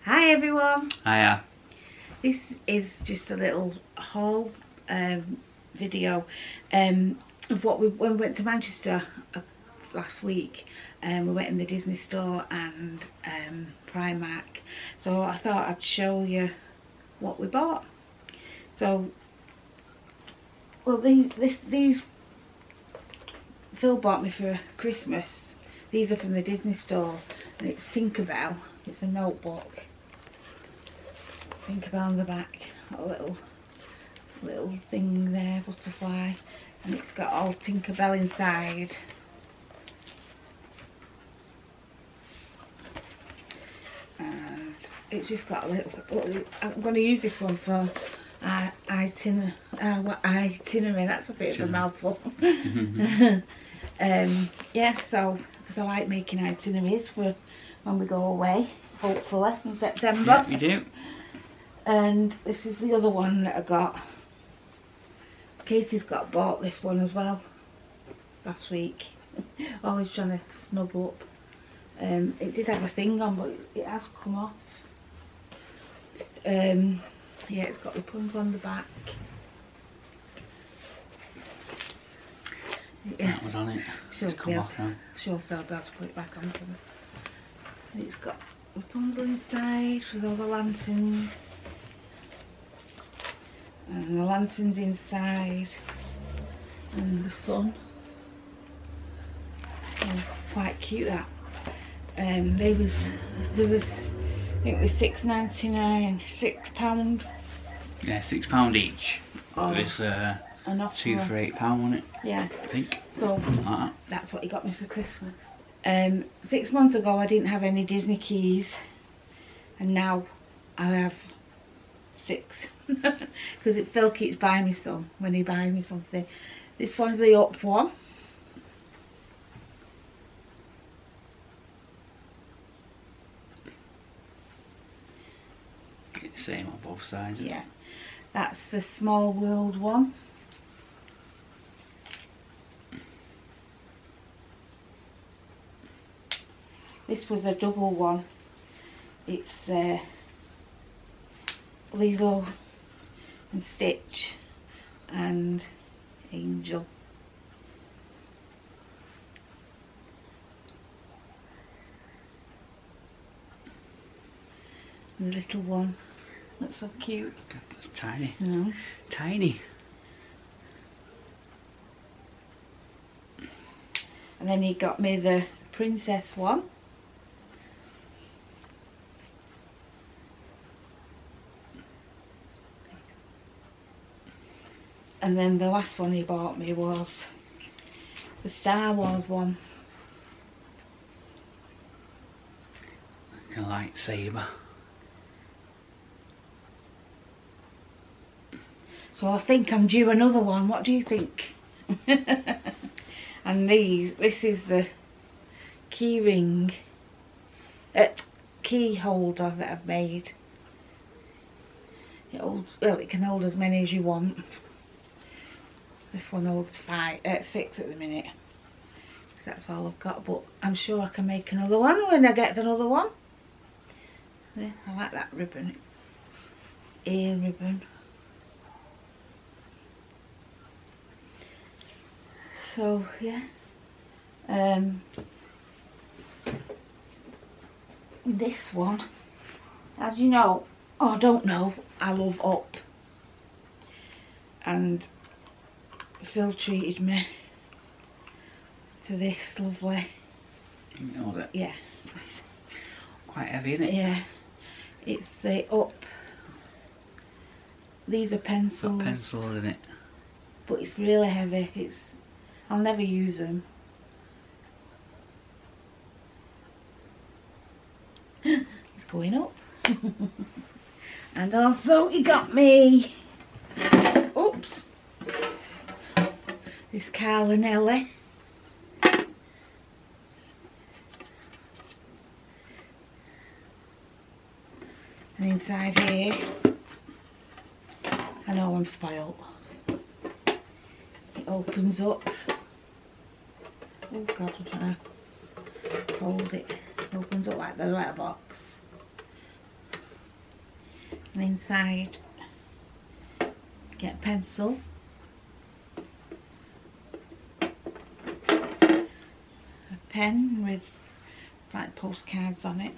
Hi everyone. Hiya. This is just a little haul video of what when we went to Manchester last week. We went in the Disney store and Primark. So I thought I'd show you what we bought. So, well, these Phil bought me for Christmas. These are from the Disney store, and it's Tinkerbell. It's a notebook. Tinkerbell on the back, a little thing there, butterfly, and it's got all Tinkerbell inside. And it's just got a little. I'm going to use this one for itinerary. That's a bit of a mouthful. Yeah, so because I like making itineraries for when we go away, hopefully in September. Yeah, you do. And this is the other one that I got. Katie's bought this one as well last week. Always trying to snuggle up. It did have a thing on, but it has come off. Yeah, it's got Rapunzel on the back. Yeah. That was on it. Sure, It's come off now. Sure, Phil, be able to put it back on for me. And it's got Rapunzel inside with all the lanterns. And the lanterns inside. And the sun. Oh, quite cute that. There was I think they're £6.99, £6. Yeah, £6 each. Oh, It was an offer. 2 for £8, wasn't it? Yeah. I think. So Something like that. that's what he got me for Christmas. 6 months ago I didn't have any Disney keys, and now I have 6 because Phil keeps buying me some when he buys me something. This one's the up one. Get the same on both sides. Yeah, that's the Small World one. This was a double one. It's Lilo and Stitch and Angel. And the little one. That's so cute. It's tiny. You know? Tiny. And then he got me the princess one. And then the last one he bought me was the Star Wars one. Like a lightsaber. So I think I'm due another one. What do you think? And this is the key ring, key holder that I've made. It can hold as many as you want. This one holds 6 at the minute. That's all I've got, but I'm sure I can make another one when I get another one. Yeah, I like that ribbon. It's ear ribbon. So yeah, this one, as you know, or don't know, I love Up, and Phil treated me to this lovely. Hold it. Yeah. Quite heavy, isn't it? Yeah. It's the Up. These are pencils. Got pencils in it. But it's really heavy. I'll never use them. It's going up. And also he got me, oops, this Carl and Ellie. And inside here, I know I'm spoilt. It opens up. Oh God, I'm trying to hold it. It opens up like the letterbox. And inside, get a pencil, a pen with like postcards on it,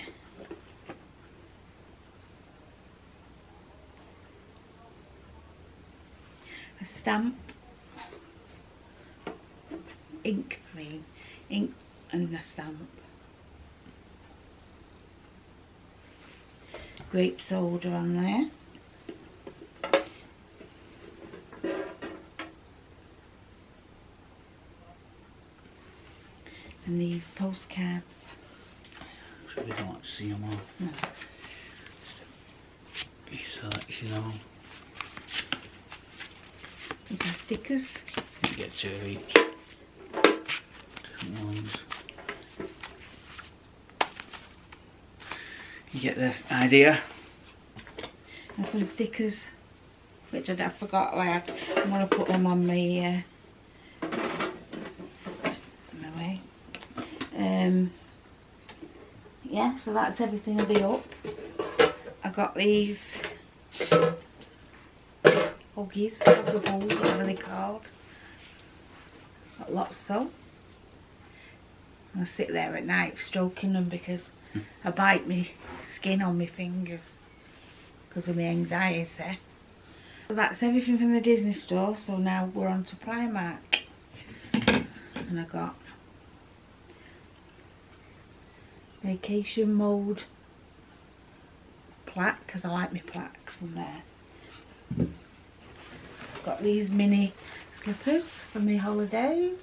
a stamp, ink and a stamp, grape soda on there, and these postcards. So we don't want to see them all. No. You selection all. These are stickers. You get 2 of each. Different ones. You get the idea. And some stickers, which I forgot I had. I'm going to put them on my way. Yeah, so that's everything of the up. I got these huggies, huggables, whatever they're called. Got lots so. I sit there at night stroking them because I bite my skin on my fingers because of my anxiety. So that's everything from the Disney store. So now we're on to Primark, and I got vacation mode plaque because I like my plaques from there. Got these mini slippers for my holidays.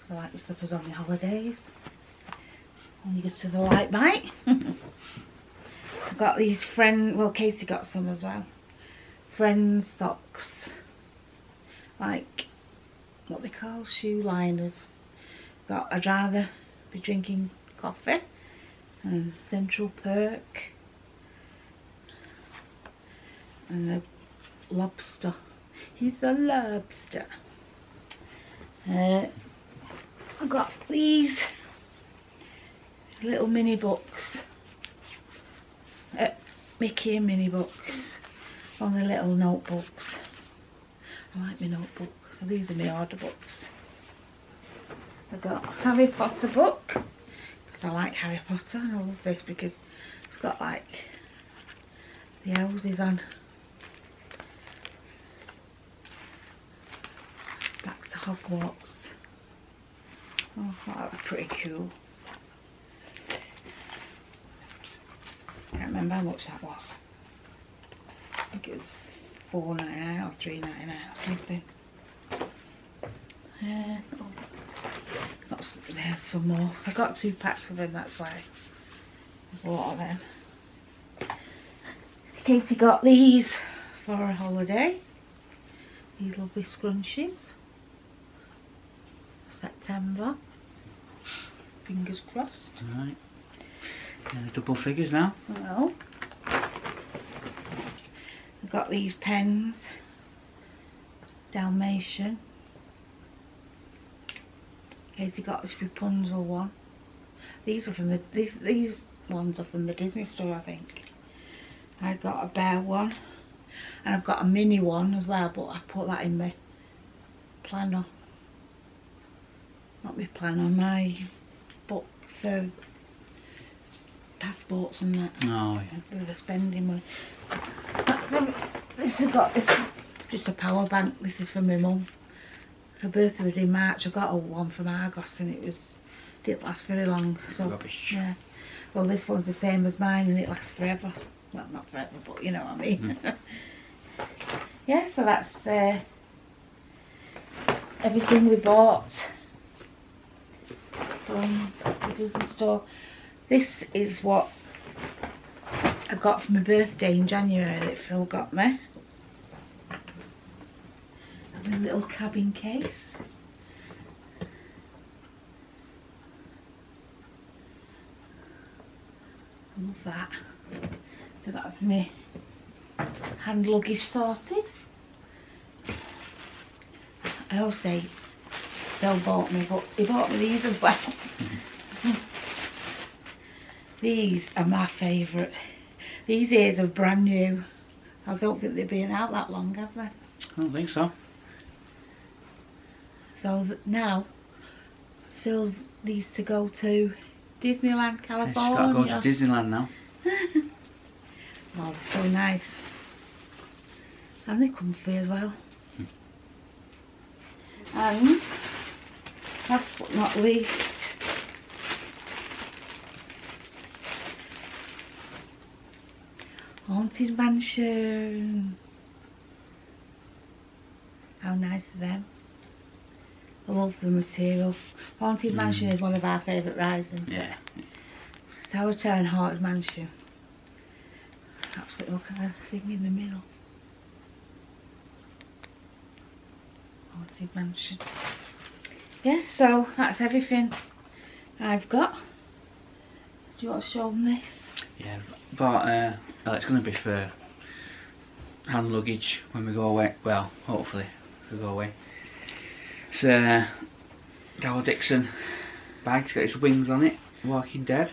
So I like the slippers on my holidays. When you go to the light bite. I've got these Katie got some as well. Friends socks. Like, what they call shoe liners. I'd rather be drinking coffee. And Central Perk. And a lobster. He's a lobster. I've got these little mini books. Mickey and mini books. On the little notebooks. I like my notebooks. So these are my order books. I've got a Harry Potter book. Because I like Harry Potter. And I love this because it's got like the houses on. Back to Hogwarts. Oh, that was pretty cool. I can't remember how much that was. I think it was $4.99 or $3.99 or something. There's some more. I got 2 packs of them, that's why there's a lot of them. Katie got these for a holiday. These lovely scrunchies. September. Fingers crossed. Alright. Double figures now. No. I've got these pens. Dalmatian. Katie got this Rapunzel one. These are from the these ones are from the Disney store, I think. I've got a bear one, and I've got a mini one as well, but I put that in my planner. Not my planner, my book for passports and that. Oh, yeah. With the spending money. This has got just a power bank. This is for my mum. Her birthday was in March. I got her one from Argos and didn't last very long. So rubbish. Yeah. Well, this one's the same as mine and it lasts forever. Well, not forever, but you know what I mean. Yeah, so that's everything we bought from the Disney store. This is what I got for my birthday in January that Phil got me. A little cabin case. I love that. So that's me hand luggage sorted. I always say Phil bought me, but he bought me these as well. These are my favourite. These ears are brand new. I don't think they've been out that long, have they? I don't think so. So now, Phil needs to go to Disneyland, California. She's got to go to Disneyland now. Oh, they're so nice. And they're comfy as well. And last but not least, Haunted Mansion. How nice are them? I love the material. Haunted Mansion is one of our favourite rides, isn't it? Yeah. Tower Town Haunted Mansion. Absolutely, look at that thing in the middle. Haunted Mansion. Yeah, so that's everything I've got. Do you want to show them this? Yeah, but well, it's going to be for hand luggage when we go away. Well, hopefully, if we go away. It's a Dow Dixon bag. It's got its wings on it. Walking Dead.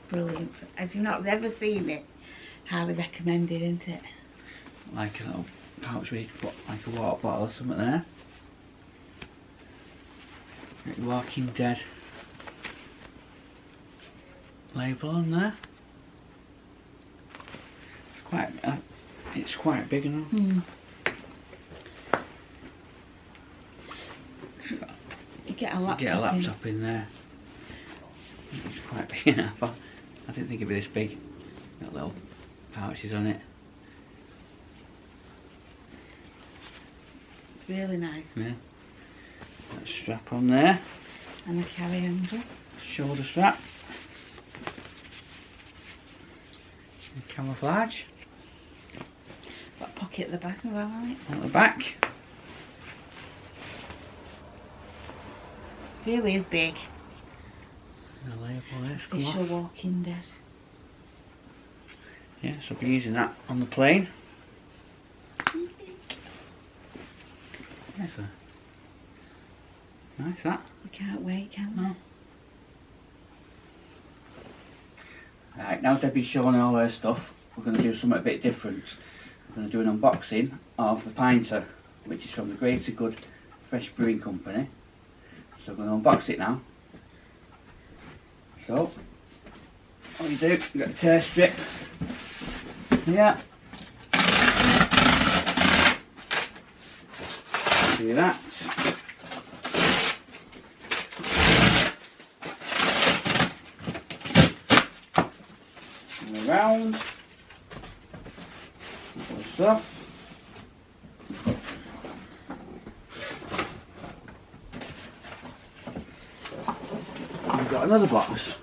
Brilliant. If you've not ever seen it, highly recommended, isn't it? Like a little pouch where you can put like a water bottle or something there. Walking Dead label on there. It's quite big enough. You get a laptop, in there. It's quite big enough. I didn't think it'd be this big. Got little pouches on it. It's really nice. Yeah. Got a strap on there. And a carry handle. Shoulder strap. And camouflage. Got a pocket at the back as well, hasn't it? On the back. It really is big. And a label there. Official Walking Dead. Yeah, so I'll be using that on the plane. Yeah, so nice that. We can't wait, can we? No. Right, now Debbie's showing all her stuff, we're going to do something a bit different. We're going to do an unboxing of the pinter, which is from the Greater Good Fresh Brewing Company. So we're going to unbox it now. So, what you do, you've got a tear strip here. Do that. And around. Like so. We've got another box.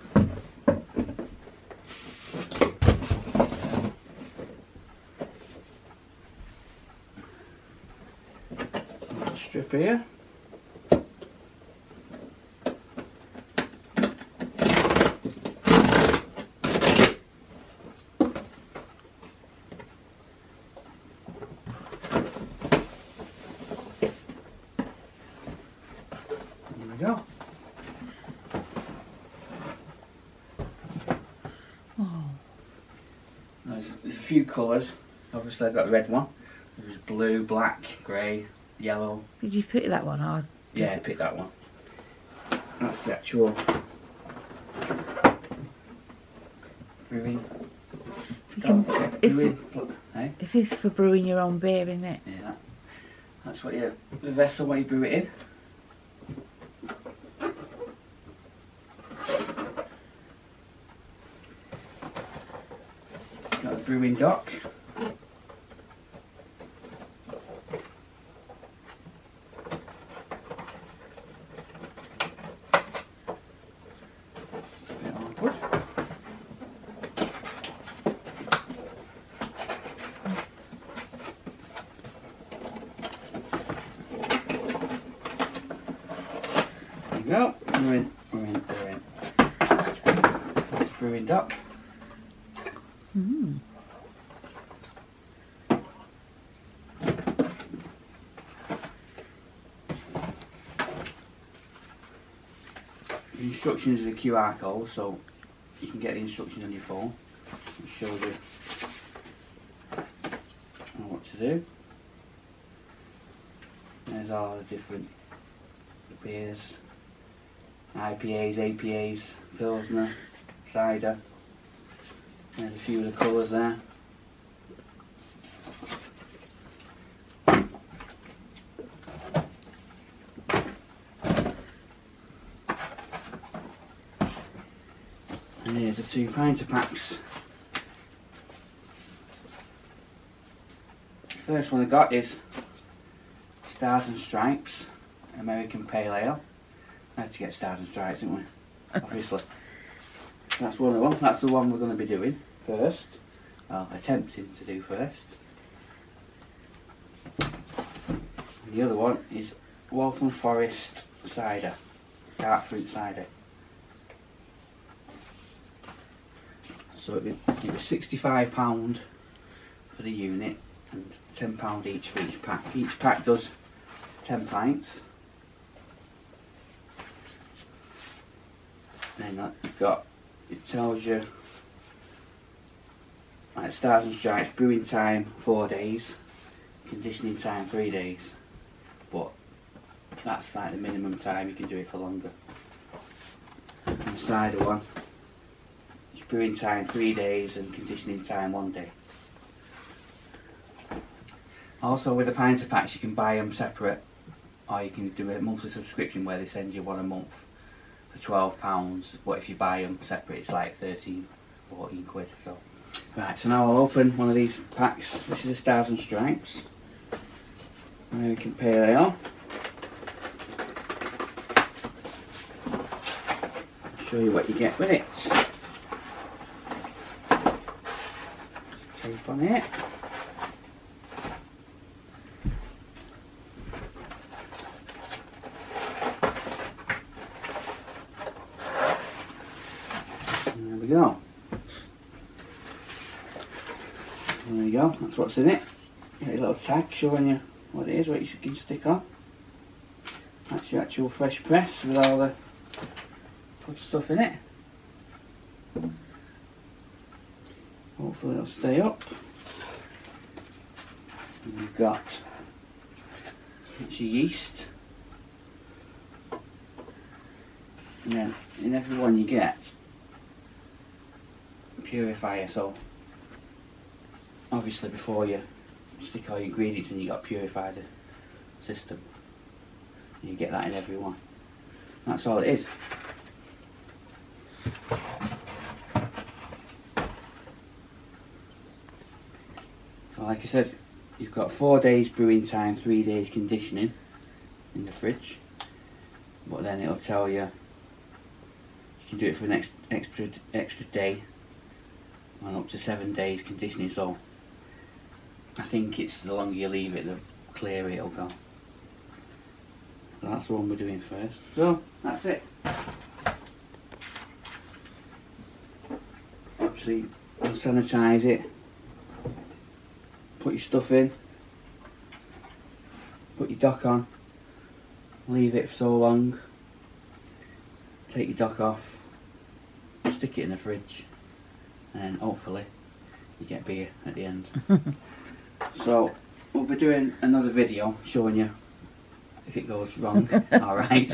Strip here. There we go. Oh. There's a few colours. Obviously I've got the red one. There's blue, black, grey, yellow. Did you pick that one or? Yeah, I picked that one. That's the actual brewing. You can, Hey? is this for brewing your own beer, isn't it? Yeah. That's what you, the vessel where you brew it in. Got a brewing dock. Go. We're in. That's brewing dock. Mm. The instructions is a QR code, so you can get the instructions on your phone. It shows you what to do. There's all the different beers, IPAs, APAs, Pilsner, cider. There's a few of the colours there. And here's the 2 pinter packs. The first one I got is Stars and Stripes American Pale Ale. I had to get Stars and Stripes, didn't we? Obviously. That's one of them. That's the one we're going to be doing first. Well, attempting to do first. And the other one is Waltham Forest Cider. Dark fruit cider. So it was £65 for the unit and £10 each for each pack. Each pack does 10 pints. Then you've got, it tells you, like Stars and Stripes, brewing time 4 days, conditioning time 3 days. But that's like the minimum time, you can do it for longer. And the cider one, brewing time 3 days and conditioning time 1 day. Also with the pinter packs you can buy them separate, or you can do a monthly subscription where they send you one a month for £12, but if you buy them separate it's like 13, 14 quid. So. Right, so now I'll open one of these packs. This is the Stars and Stripes American Pale Ale. I'll show you what you get with it. Tape on it. And there we go. There you go, that's what's in it. Get a little tag showing you what it is, what you can stick on. That's your actual fresh press with all the good stuff in it. Hopefully it'll stay up. And you've got, that's your yeast. And then in every one you get a purifier, so obviously before you stick all your ingredients in, you got to purify the system. And you get that in every one. That's all it is. So like I said, you've got 4 days brewing time, 3 days conditioning in the fridge. But then it'll tell you can do it for an extra day and up to 7 days conditioning. So I think it's the longer you leave it, the clearer it'll go. So that's the one we're doing first. So that's it. Obviously, you'll sanitise it. Put your stuff in, put your dock on, leave it for so long, take your dock off, stick it in the fridge, and then hopefully you get beer at the end. So we'll be doing another video showing you if it goes wrong. Alright,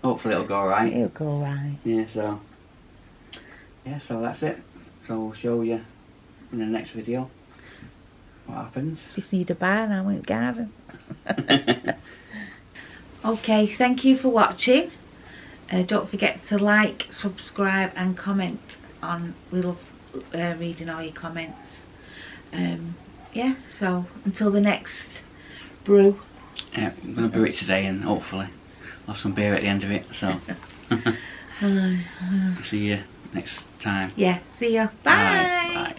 hopefully it'll go alright. It'll go alright. Yeah, so that's it. So we'll show you in the next video what happens. Just need a bar now in the garden. Okay, thank you for watching. Don't forget to like, subscribe and comment on. We love reading all your comments. Yeah, so until the next brew. Yeah, I'm going to brew it today and hopefully I'll have some beer at the end of it. So see you next time. Yeah, see ya. Bye. Bye.